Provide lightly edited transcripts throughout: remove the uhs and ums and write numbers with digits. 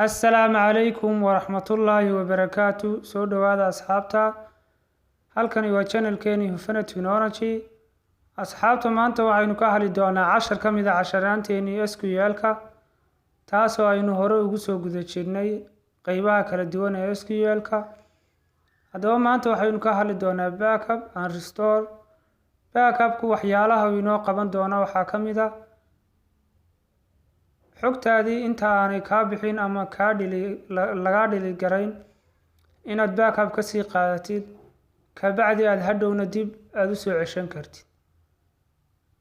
Assalaamu calaykum waraxmatullaahi wabarakaatu. Soo dhawaada asxaabta. Halkani waa channelkeeni Hufana Technology. Asxaabta maanta waxaynu ka hadli doonaa cashar ka mid ah casharaanteeni SQL-ka taasoo aynu hore ugu soo guda jirnay qaybaha kala duwan ee SQL-ka. Haddaba maanta waxaynu ka hadli doonaa backup and restore. Backup-ku waxyaalaha uu inoo qaban doono waxaa ka mid ah xogtaadii inta aanay kaa bixin ama laga dhili garayn inaad backup ka sii qaadatid kabacdi aad hadhowna dib aad u soo ceshan kartid.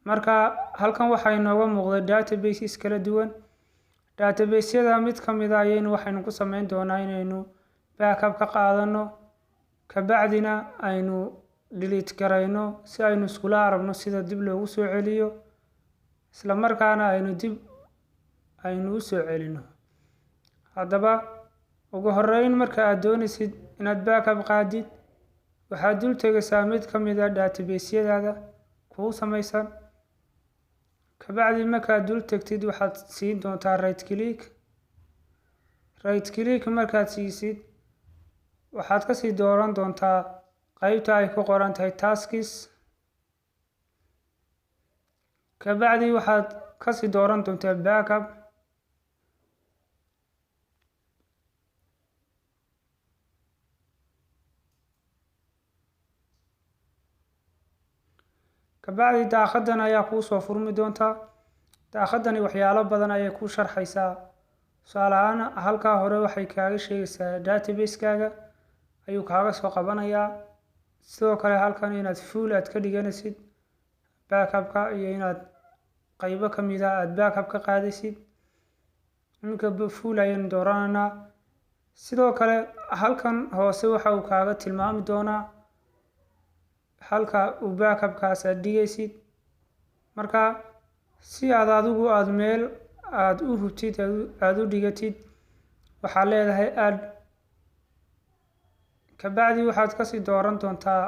Marka halkan waxaa inooga muuqda databases kala duwan. Database-yada mid ka mid ah waxaynu ku samayn doonaa inaynu backup ka qaadano kabacdina aynu delete garayno si aynu iskula aragno sida dib loogu soo celiyo isla markaana aynu u soo celino. Haddaba ugu horreyn marka aad doonaysid inaad backup qaadid waxaad dul tegaysaa mid ka mid ah database-yadaada kuu samaysan kabacdi markaad dul tegtid waxaad siin doontaa right click markaad siisid waxaad ka sii dooran doontaa qaybta ay ku qoran tahay tasks kabacdi waxaad ka sii dooran doontaa backup kabacdi daaqadan ayaa kuu soo furmi doontaa. daaqadani waxyaalo badan ayay ku sharxaysaa. tusaale ahaan halkaa hore waxay kaaga sheegaysaa database-kaaga ayuu kaaga soo qabanayaa. sidoo kale halkan inaad full aad ka dhiganaysid backup-ka iyo inaad qaybo ka mid ah aad backup ka qaadaysid. iminka full ayaynu dooranaynaa. sidoo kale halkan hoose waxa uu kaaga tilmaami doonaa halka uu backup-kaas aad dhigaysid. marka si aad adigu aad meel aad u hubtid aad u dhigatid waxaad leedahay add kabacdi waxaad ka sii dooran doontaa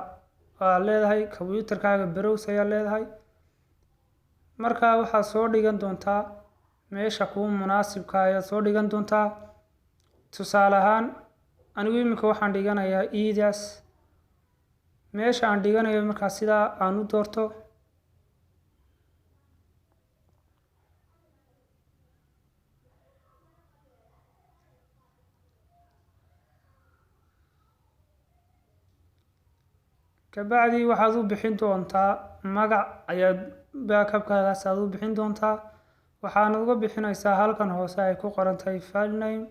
aad leedahay computer-kaaga browse ayaa leedahay. marka waxaad soo dhigan doontaa meesha kuu munaasibka ayaad soo dhigan doontaa. tusaale ahaan anigu iminka waxaan dhiganayaa iidaas meesha aan dhiganayo markaa sidaa aan u doorto kabacdi waxaad u bixin doontaa magac ayaad backup-kaagaas aad u bixin doontaa. waxaana uga bixinaysaa halkan hoose ay ku qoran tahay file name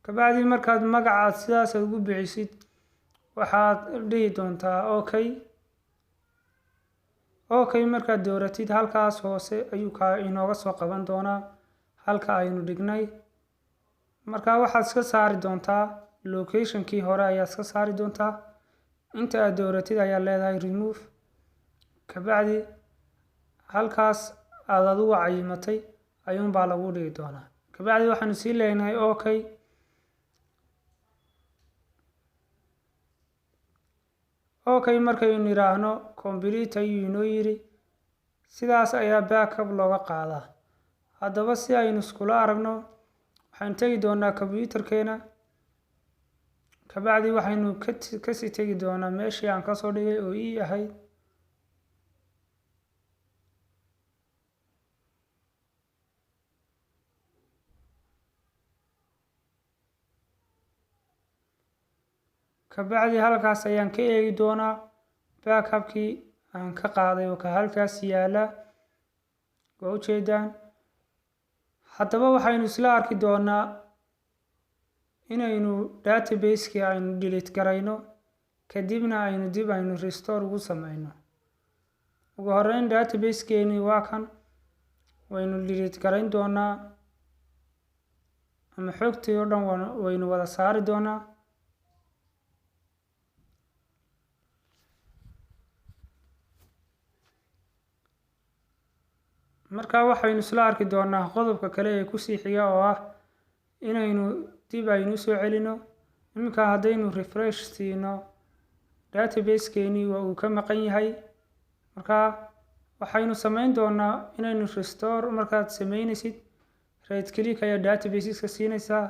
kabacdi markaad magacaad sidaas ugu bixisid waxaad dhihi doontaa okay markaad dooratid halkaas hoose ayuu inooga soo qaban doonaa halka aynu dhignay. marka waxaad iska saari doontaa location-kii hore ayaad iska saari doontaa. inta aad dooratid ayaa leedahay remove kabacdi halkaas aad adigu cayimatay ayuunbaa lagu dhigi doonaa. kabacdi waxaanu sii leenahay okay markaynu yiraahno complete ayuu inoo yiri. sidaas ayaa backup looga qaadaa. haddaba si aynu iskula aragno waxaynu tegi doonaa computer-keena kabacdi waxaynu kasii tegi doonaa meeshii aan kasoo dhigay oo ii ahayd. kabacdi halkaas ayaan ka eegi doonaa backup-kii aan ka qaaday oo ka halkaas yaala waa ujeedaan. haddaba waxaynu isla arki doonaa inaynu database-kii aynu delete garayno kadibna aynu restore ugu sameyno. ugu horreyn database-keeni waa kan waynu delete garayn doonaa ama xogtii oo dhan waynu wada saari doonaa. marka waxaynu isla arki doonaa qodobka kale ee kusii xiga oo ah inaynu dib aynu soo celino. iminka haddaynu refresh siino database-keeni waa uu ka maqan yahay. marka waxaynu samayn doonaa inaynu restore markaad sameynaysid right click ayaa databaseska siinaysaa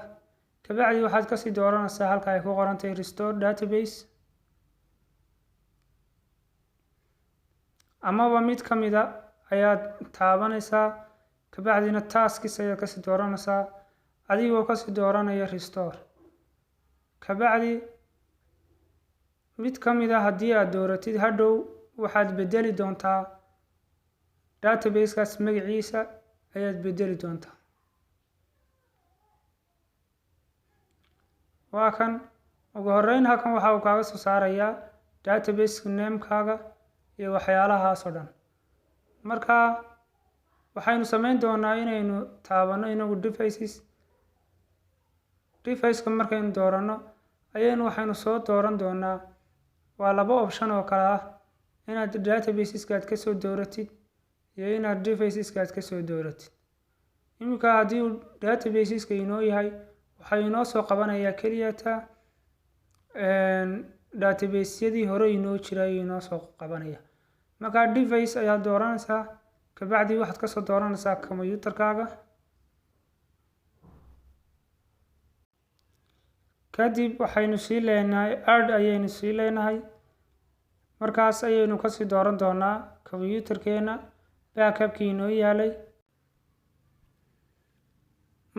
kabacdi waxaad kasii dooranaysaa halka ay ku qoran tahay restore database amaba mid ka mid ah ayaad taabanaysaa kabacdina tasks ayaad kasii dooranaysaa adigoo kasii dooranaya restore kabacdi mid ka mid ah haddii aad dooratid hadhow waxaad bedeli doontaa databasekaas magaciisa ayaad bedeli doontaa waa kan ugu horeyn halkan waxa uu kaaga soo saarayaa database namekaaga iyo waxyaalahaas oo dhan marka waxaynu samayn doonaa inaynu taabano inagu device-ka markaynu doorano ayaynu waxaynu soo dooran doonaa waa laba option oo kale ah inaad databaseska aad kasoo dooratid iyo inaad deviceska aad kasoo dooratid iminka haddii uu databaseska inoo yahay waxay inoo soo qabanayaa keliyata databaseyadii hore inoo jiray inoo soo qabanaya marka device ayaad dooranaysaa kabacdi waxaad kasoo dooranaysaa computerkaaga kadib waxaynu sii leenahay add ayaynu sii leenahay markaas ayaynu kasii dooran doonaa computerkeena backupkii inoo yaalay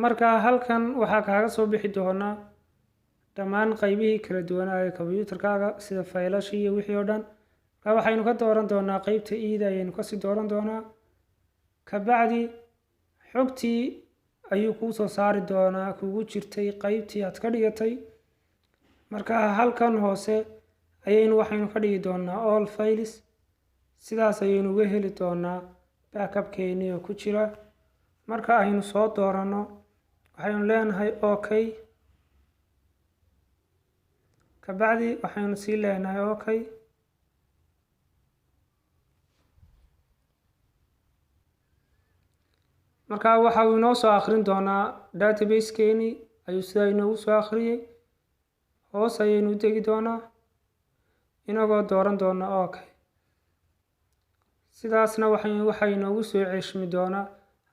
marka halkan waxaa kaaga soo bixi doonaa dhammaan qaybihii kala duwanaa ee computerkaaga sida faylashii iyo wixii oo dhan marka waxaynu ka dooran doonaa qaybta ida ayaynu kasii dooran doonaa kabacdi xogtii ayuu kuu soo saari doonaa kugu jirtay qaybtii aad ka dhigatay marka halkan hoose waxaynu ka dhigi doonaa all files sidaas ayaynu uga heli doonaa backupkeeni oo ku jira marka aynu soo doorano waxaynu leenahay okay kabacdi waxaynu sii leenahay okay marka waxa uu inoo soo akhrin doonaa databasekeeni ayuu sidaa inoogu soo akhriyey hoos ayaynu u tegi doonaa inagoo dooran doona okay sidaasna waxay inoogu soo ceshmi doonaa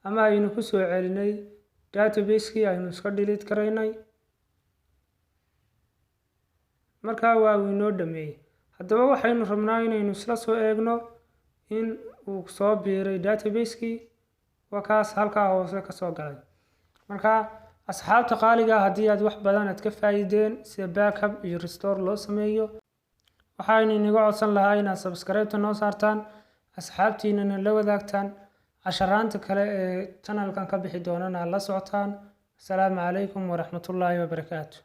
ama aynu ku soo celinay database-kii aynu iska delete karaynay marka waa uu inoo dhameeyey haddaba waxaynu rabnaa inaynu isla soo eegno in uu soo biiray database-kii waa kaas halkaa hoose kasoo galay marka asxaabta qaaliga haddii aad wax badan aad ka faa'iideen sida backup iyo restore loo sameeyo waxaynu inaga codsan lahaa inaad subscribe noo saartaan asxaabtiinana la wadaagtaan casharaanta kale ee channelkan ka bixi doonana la socotaan asalaamu calaykum waraxmatullaahi wabarakaatu